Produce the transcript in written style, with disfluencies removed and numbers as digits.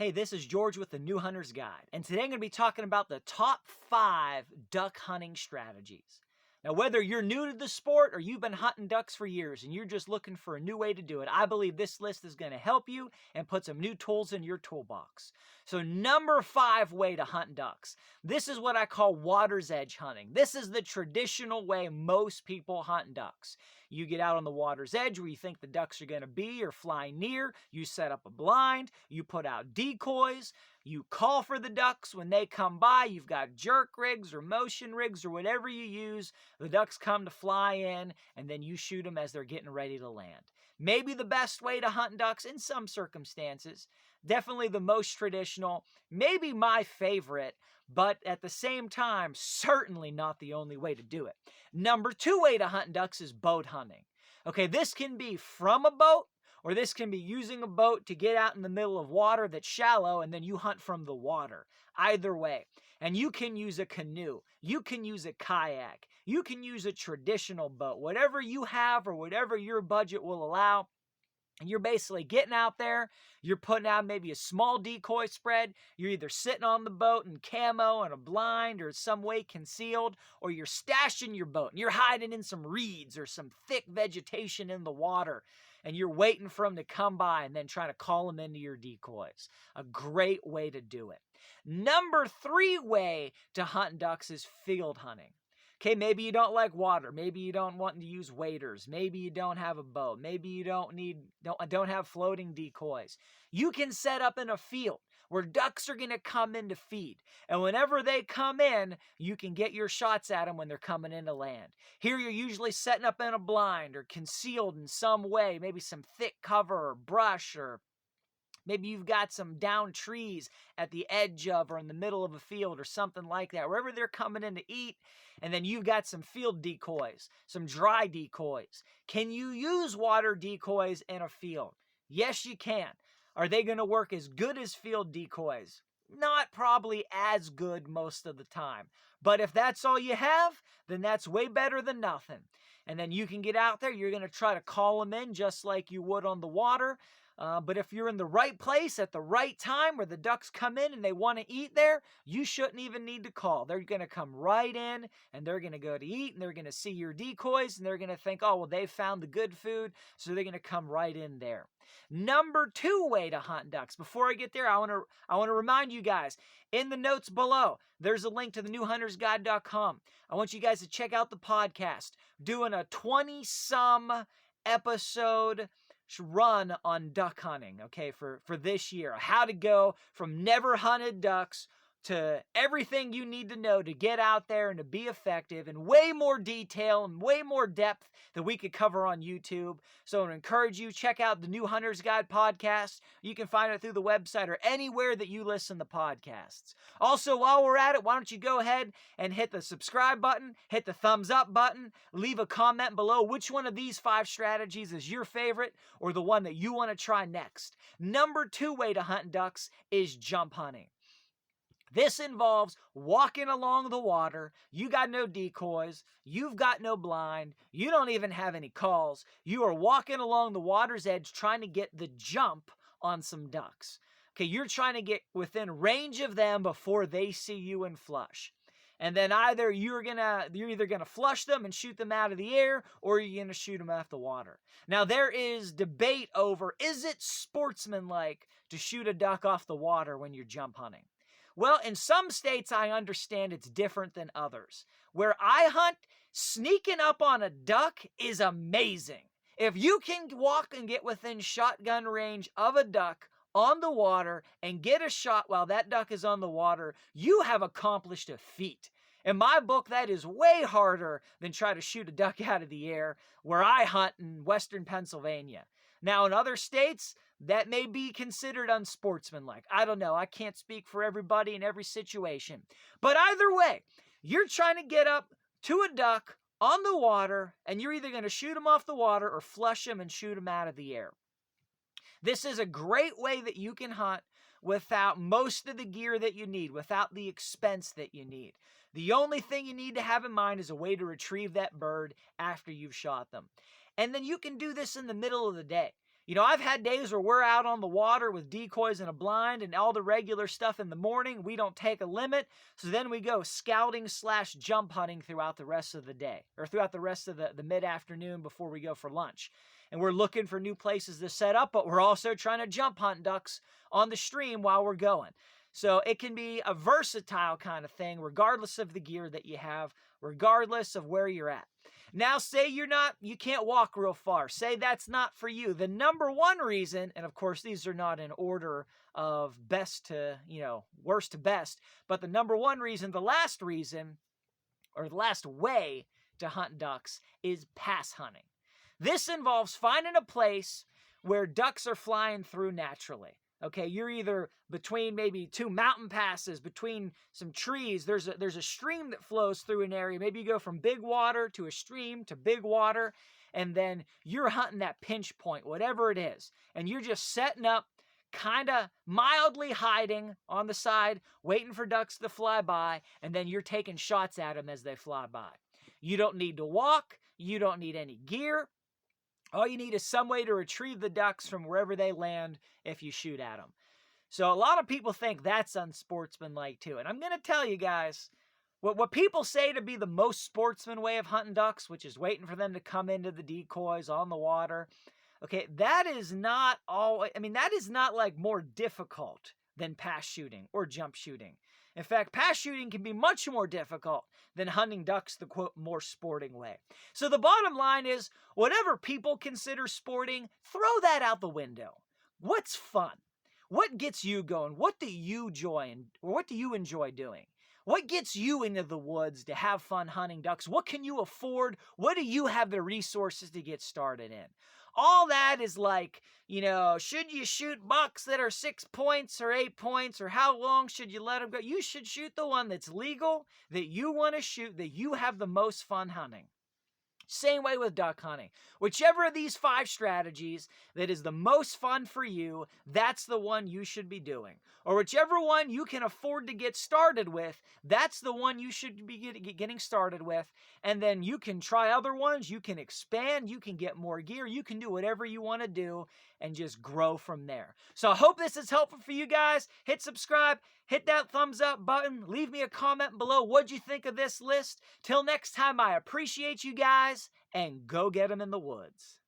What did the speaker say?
Hey, this is George with the New Hunter's Guide, and today I'm going to be talking about the top 5 duck hunting strategies. Now, whether you're new to the sport or you've been hunting ducks for years and you're just looking for a new way to do it, I believe this list is going to help you and put some new tools in your toolbox. So, number 5 way to hunt ducks. This is what I call water's edge hunting. This is the traditional way most people hunt ducks. You get out on the water's edge where you think the ducks are going to be or fly near. You set up a blind. You put out decoys. You call for the ducks when they come by. You've got jerk rigs or motion rigs or whatever you use. The ducks come to fly in, and then you shoot them as they're getting ready to land. Maybe the best way to hunt ducks in some circumstances. Definitely the most traditional. Maybe my favorite, but at the same time, certainly not the only way to do it. Number 2 way to hunt ducks is boat hunting. Okay, this can be from a boat, or this can be using a boat to get out in the middle of water that's shallow and then you hunt from the water. Either way. And you can use a canoe. You can use a kayak. You can use a traditional boat. Whatever you have or whatever your budget will allow. And you're basically getting out there, you're putting out maybe a small decoy spread, you're either sitting on the boat in camo and a blind or some way concealed, or you're stashing your boat and you're hiding in some reeds or some thick vegetation in the water, and you're waiting for them to come by and then trying to call them into your decoys. A great way to do it. Number 3 way to hunt ducks is field hunting. Okay, maybe you don't like water. Maybe you don't want to use waders. Maybe you don't have a boat. Maybe you don't have floating decoys. You can set up in a field where ducks are going to come in to feed. And whenever they come in, you can get your shots at them when they're coming in to land. Here you're usually setting up in a blind or concealed in some way, maybe some thick cover or brush, or maybe you've got some down trees at the edge of or in the middle of a field or something like that, wherever they're coming in to eat, and then you've got some field decoys, some dry decoys. Can you use water decoys in a field? Yes, you can. Are they going to work as good as field decoys? Not probably as good most of the time. But if that's all you have, then that's way better than nothing. And then you can get out there, you're going to try to call them in just like you would on the water. But if you're in the right place at the right time where the ducks come in and they want to eat there, you shouldn't even need to call. They're going to come right in and they're going to go to eat and they're going to see your decoys and they're going to think, oh, well, they found the good food, so they're going to come right in there. Number 2 way to hunt ducks. Before I get there, I want to remind you guys, in the notes below, there's a link to thenewhuntersguide.com. I want you guys to check out the podcast. Doing a 20-some episode run on duck hunting, okay, for this year. How to go from never hunted ducks to everything you need to know to get out there and to be effective, in way more detail and way more depth than we could cover on YouTube. So I encourage you, check out the New Hunter's Guide podcast. You can find it through the website or anywhere that you listen to podcasts. Also, while we're at it, why don't you go ahead and hit the subscribe button, hit the thumbs up button, leave a comment below which one of these 5 strategies is your favorite or the one that you want to try next. Number 2 way to hunt ducks is jump hunting. This involves walking along the water. You got no decoys. You've got no blind. You don't even have any calls. You are walking along the water's edge trying to get the jump on some ducks. Okay, you're trying to get within range of them before they see you and flush. And then you're either gonna flush them and shoot them out of the air, or you're gonna shoot them off the water. Now there is debate over, is it sportsmanlike to shoot a duck off the water when you're jump hunting? Well, in some states, I understand it's different than others. Where I hunt, sneaking up on a duck is amazing. If you can walk and get within shotgun range of a duck on the water and get a shot while that duck is on the water, you have accomplished a feat. In my book, that is way harder than try to shoot a duck out of the air where I hunt in western Pennsylvania. Now, in other states, that may be considered unsportsmanlike. I don't know. I can't speak for everybody in every situation. But either way, you're trying to get up to a duck on the water, and you're either going to shoot him off the water or flush him and shoot him out of the air. This is a great way that you can hunt without most of the gear that you need, without the expense that you need. The only thing you need to have in mind is a way to retrieve that bird after you've shot them. And then you can do this in the middle of the day. You know, I've had days where we're out on the water with decoys and a blind and all the regular stuff in the morning. We don't take a limit. So then we go scouting / jump hunting throughout the rest of the day, or throughout the rest of the mid-afternoon before we go for lunch. And we're looking for new places to set up, but we're also trying to jump hunt ducks on the stream while we're going. So it can be a versatile kind of thing, regardless of the gear that you have, regardless of where you're at. Now, say you can't walk real far. Say that's not for you. The number one reason, and of course these are not in order of best to, worst to best, but the number one reason, the last reason, or the last way to hunt ducks is pass hunting. This involves finding a place where ducks are flying through naturally. Okay, you're either between maybe two mountain passes, between some trees. There's a stream that flows through an area. Maybe you go from big water to a stream to big water, and then you're hunting that pinch point, whatever it is. And you're just setting up, kind of mildly hiding on the side, waiting for ducks to fly by, and then you're taking shots at them as they fly by. You don't need to walk. You don't need any gear. All you need is some way to retrieve the ducks from wherever they land if you shoot at them. So a lot of people think that's unsportsmanlike too. And I'm going to tell you guys, what people say to be the most sportsman way of hunting ducks, which is waiting for them to come into the decoys on the water, okay, that is not like more difficult than pass shooting or jump shooting. In fact, pass shooting can be much more difficult than hunting ducks the, quote, more sporting way. So the bottom line is, whatever people consider sporting, throw that out the window. What's fun? What gets you going? What do you enjoy doing? What gets you into the woods to have fun hunting ducks? What can you afford? What do you have the resources to get started in? All that is like, should you shoot bucks that are 6 points or 8 points, or how long should you let them go? You should shoot the one that's legal, that you want to shoot, that you have the most fun hunting. Same way with duck hunting. Whichever of these 5 strategies that is the most fun for you, that's the one you should be doing. Or whichever one you can afford to get started with, that's the one you should be getting started with. And then you can try other ones, you can expand, you can get more gear, you can do whatever you want to do and just grow from there. So I hope this is helpful for you guys. Hit subscribe, hit that thumbs up button, leave me a comment below. What'd you think of this list? Till next time, I appreciate you guys, and go get them in the woods.